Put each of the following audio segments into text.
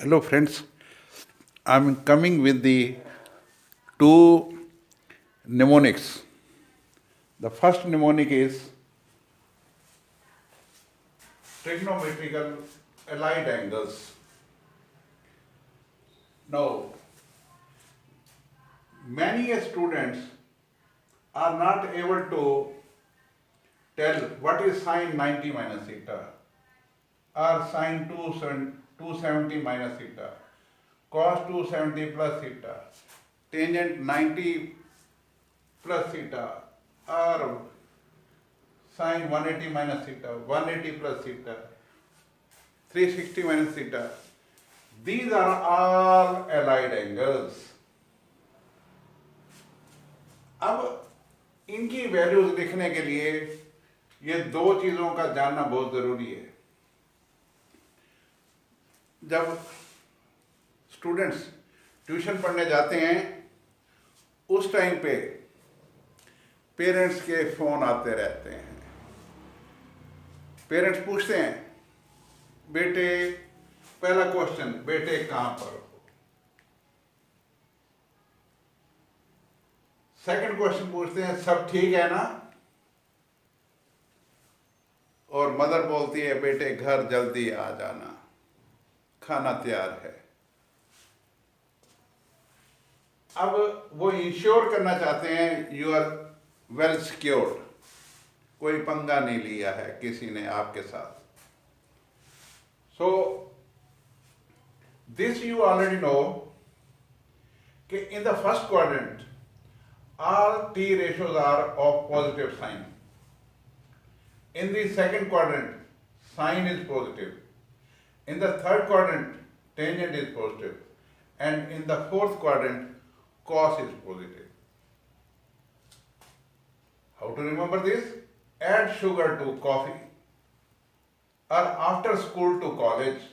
Hello, friends. I'm coming with the two mnemonics. The first mnemonic is trigonometrical allied angles. Now, many students are not able to tell what is sine 90 minus theta or sine 270 minus theta, cos 270 plus theta, tangent 90 plus theta, or sine 180 minus theta, 180 plus theta, 360 minus theta. These are all allied angles. अब इनकी values लिखने के लिए ये दो चीजों का जानना बहुत जरूरी है. जब स्टूडेंट्स ट्यूशन पढ़ने जाते हैं उस टाइम पे पेरेंट्स के फोन आते रहते हैं. पेरेंट्स पूछते हैं, बेटे पहला क्वेश्चन, बेटे कहां पर हो. सेकंड क्वेश्चन पूछते हैं, सब ठीक है ना. और मदर बोलती है, बेटे घर जल्दी आ जाना, खाना तैयार है. अब वो इंश्योर करना चाहते हैं यू आर वेल सिक्योर्ड, कोई पंगा नहीं लिया है किसी ने आपके साथ. So this you already know कि in the first quadrant all t ratios are of positive sign. In the second quadrant, sine is positive. In the third quadrant, tangent is positive. And in the fourth quadrant, cos is positive. How to remember this? Add sugar to coffee or after school to college.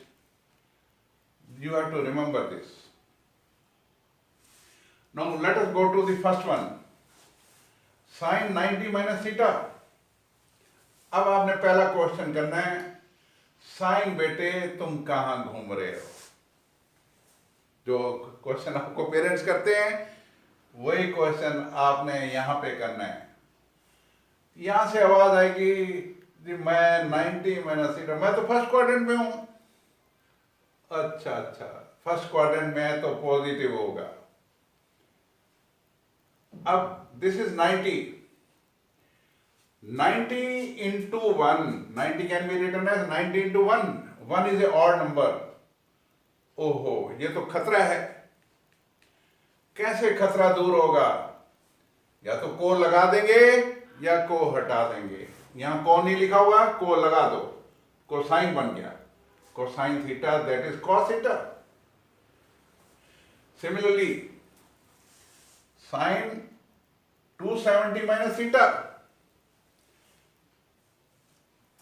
You have to remember this. Now let us go to the first one. Sin 90 minus theta. अब आपने पहला question करना है, sign बेटे तुम कहां घूम रहे हो. जो क्वेश्चन आपको पेरेंट्स करते हैं वही क्वेश्चन आपने यहां पे करना है. यहां से आवाज आएगी, जी मैं 90 माइनस थीटा, मैं तो फर्स्ट क्वाड्रेंट में हूं. अच्छा, फर्स्ट क्वाड्रेंट में है तो पॉजिटिव होगा. अब this is 90. 90 into 1, 90 can be written as 90 into 1. 1 is a odd number. ओहो, ये तो खतरा है. कैसे खतरा दूर होगा? या तो को लगा देंगे या को हटा देंगे. यहां को नहीं लिखा हुआ, को लगा दो, कोसाइन बन गया. Cosine theta, that is cos theta. Similarly sign 270 minus theta.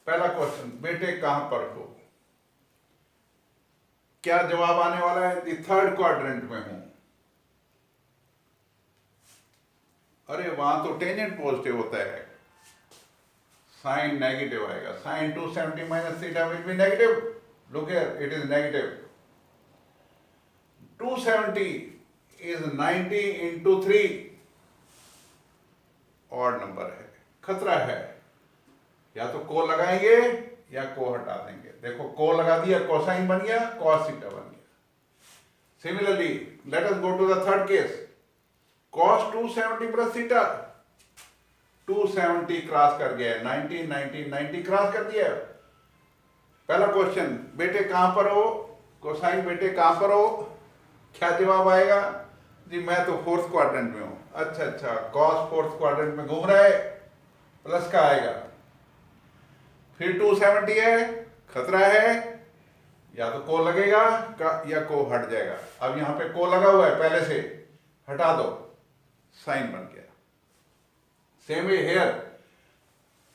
पहला क्वेश्चन, बेटे कहां पर हो. क्या जवाब आने वाला है? द थर्ड क्वाड्रेंट में हूं. अरे वहां तो टेंजेंट पॉजिटिव होता है, साइन नेगेटिव आएगा. Sine 270 minus theta will be negative. Look here, it is negative. 270 is 90 into 3. Odd number है, खतरा है. या तो को लगाएंगे या को हटा देंगे. देखो को लगा दिया, कोसाइन बन गया, कॉस थीटा बन गया. Similarly let us go to the third case. Cos 270 plus theta. 270 cross कर गया, 90 90 90 क्रॉस कर दिया. पहला क्वेश्चन, बेटे कहां पर हो. कोसाइन बेटे कहां पर हो. क्या जवाब आएगा? जी मैं तो फोर्थ क्वाड्रेंट में हूं. अच्छा, कॉस फोर्थ क्वाड्रेंट में घूम रहा है, प्लस का आएगा. फिर 270 है, खतरा है. या तो को लगेगा या को हट जाएगा. अब यहां पे को लगा हुआ है पहले से, हटा दो, साइन बन गया. Same way here.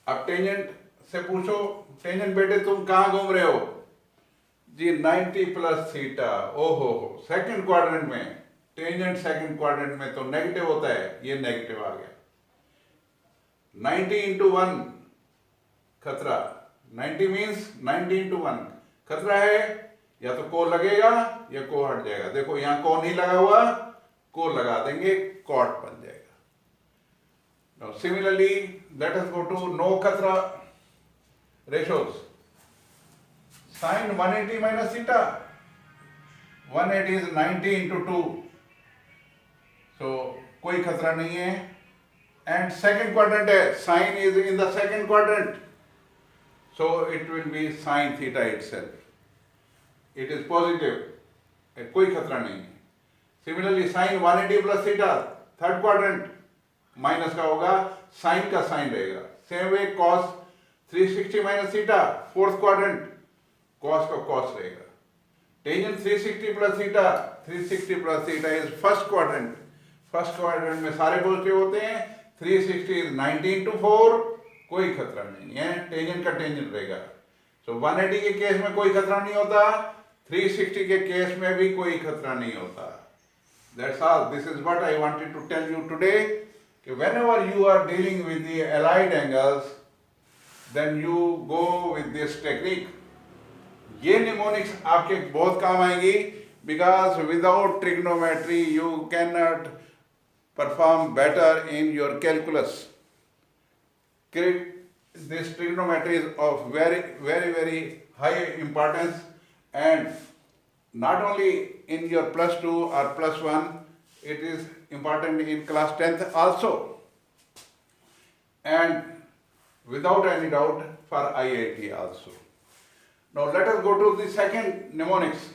अब टेंजेंट से पूछो, टेंजेंट बेटे तुम कहां घूम रहे हो. जी 90 प्लस थीटा. ओहो, सेकंड क्वाड्रेंट में. टेंजेंट सेकंड क्वाड्रेंट में तो नेगेटिव होता है, ये नेगेटिव आ गया. 90 इंटू 1 खतरा. 90 मीन्स 90 इंटू 1 खतरा है. या तो को लगेगा या को हट जाएगा। देखो यहाँ को नहीं लगा हुआ, को लगा देंगे, कॉट बन जाएगा। Now similarly let us go to no खतरा ratios. Sine 180 minus theta, 180 is 90 into 2, so कोई खतरा नहीं है। एंड सेकेंड क्वाड्रेंट है, sine is in the second quadrant, so it will be sin theta itself. It is positive, कोई खतरा नहीं है। Similarly sin 180 plus theta, third quadrant, minus का होगा, साइन का साइन रहेगा। Same way cos 360 minus theta, fourth quadrant, cos का cos रहेगा। Tangent 360 plus theta, 360 plus theta is first quadrant, first quadrant में सारे पॉजिटिव होते हैं। 360 इज 90 into 4, कोई खतरा नहीं है, टेंजेंट का टेंजेंट रहेगा। सो 180 के केस में कोई खतरा नहीं होता, 360 के केस में भी कोई खतरा नहीं होता। That's all, this is what I wanted to tell you today, कि whenever you are dealing with the allied angles, then you go with this technique. ये निमोनिक्स आपके बहुत काम आएंगी, because without trigonometry you can not perform better in your calculus. This trigonometry is of very high importance, and not only in your plus 2 or plus 1, it is important in class 10th also, and without any doubt for IIT also. Now let us go to the second mnemonics,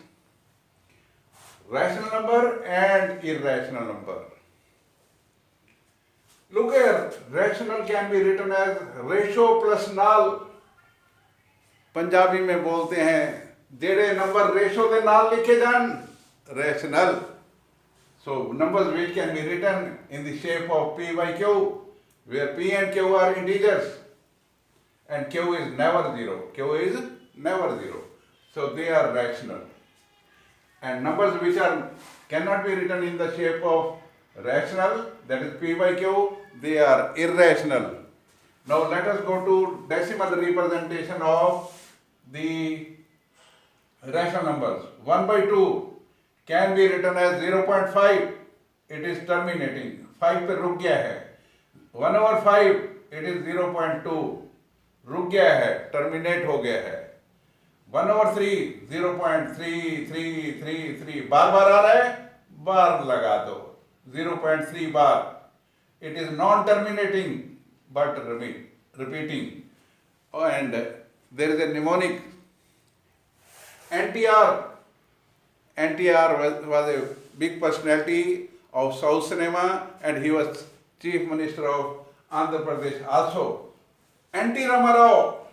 rational number and irrational number. Look here, rational can be written as ratio plus null। Punjabi में बोलते हैं जेड़े number ratio के नाल लिखे जान, rational। So numbers which can be written in the shape of p by q, where p and q are integers and q is never zero, q is never zero, so they are rational। And numbers which cannot be written in the shape of rational, that is p by q, they are irrational। Now let us go to decimal representation of the rational numbers। 1 by 2 can be written as 0.5, it is terminating, 5 पे रुक गया है। 1 over 5 it is 0.2, रुक गया है, terminate हो गया है। 1 over 3 0.3333, बार बार आ रहा है, बार लगा दो, 0.3 बार। It is non-terminating but repeating, and there is a mnemonic NTR। NTR was a big personality of South cinema, and he was Chief Minister of Andhra Pradesh also, NT Ramarao।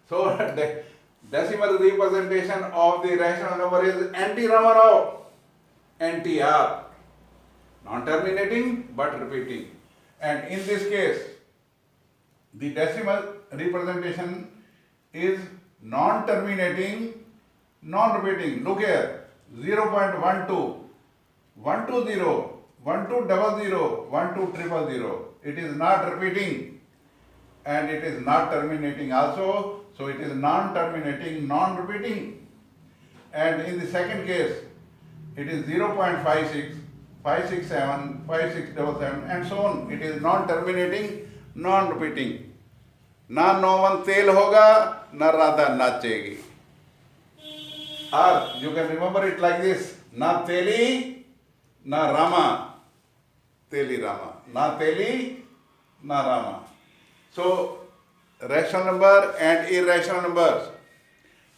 So the decimal representation of the rational number is NT Ramarao, NTR, non-terminating but repeating। And in this case the decimal representation is non-terminating, non-repeating। Look here, 0.12, 120, 1200, 12000, it is not repeating and it is not terminating also, so it is non-terminating, non-repeating। And in the second case it is 0.56, 567, 5677 and so on, it is non-terminating, non-repeating। ना नौवन तेल होगा, ना Radha नाचेगी। Or you can remember it like this, ना तेली ना रामा, तेली रामा, ना तेली ना Rama. So rational number and irrational numbers,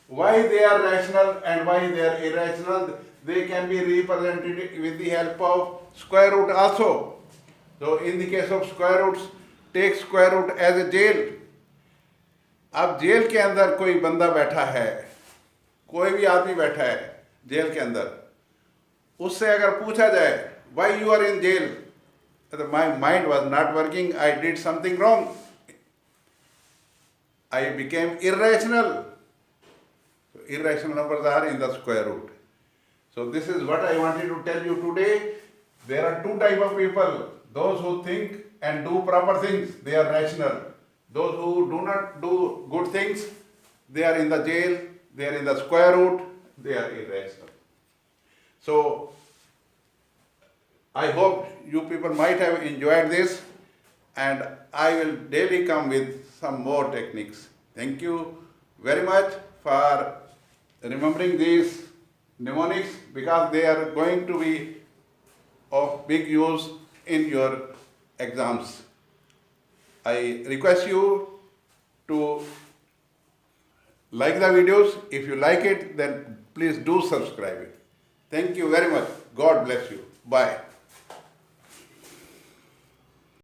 why they are rational and why they are irrational, they can be represented with the help of square root also। So in the case of square roots, take square root as a jail। अब jail के अंदर कोई बंदा बैठा है, कोई भी आदमी बैठा है जेल के अंदर, उससे अगर पूछा जाए why you are in jail, my mind was not working, I did something wrong, I became irrational। Irrational numbers are in the square root। So this is what I wanted to tell you today। There are two types of people, those who think and do proper things, they are rational। Those who do not do good things, they are in the jail, they are in the square root, they are irrational. So I hope you people might have enjoyed this, and I will daily come with some more techniques. Thank you very much for remembering these mnemonics, because they are going to be of big use in your exams. I request you to like the videos. If you like it, then please do subscribe it. Thank you very much. God bless you. Bye.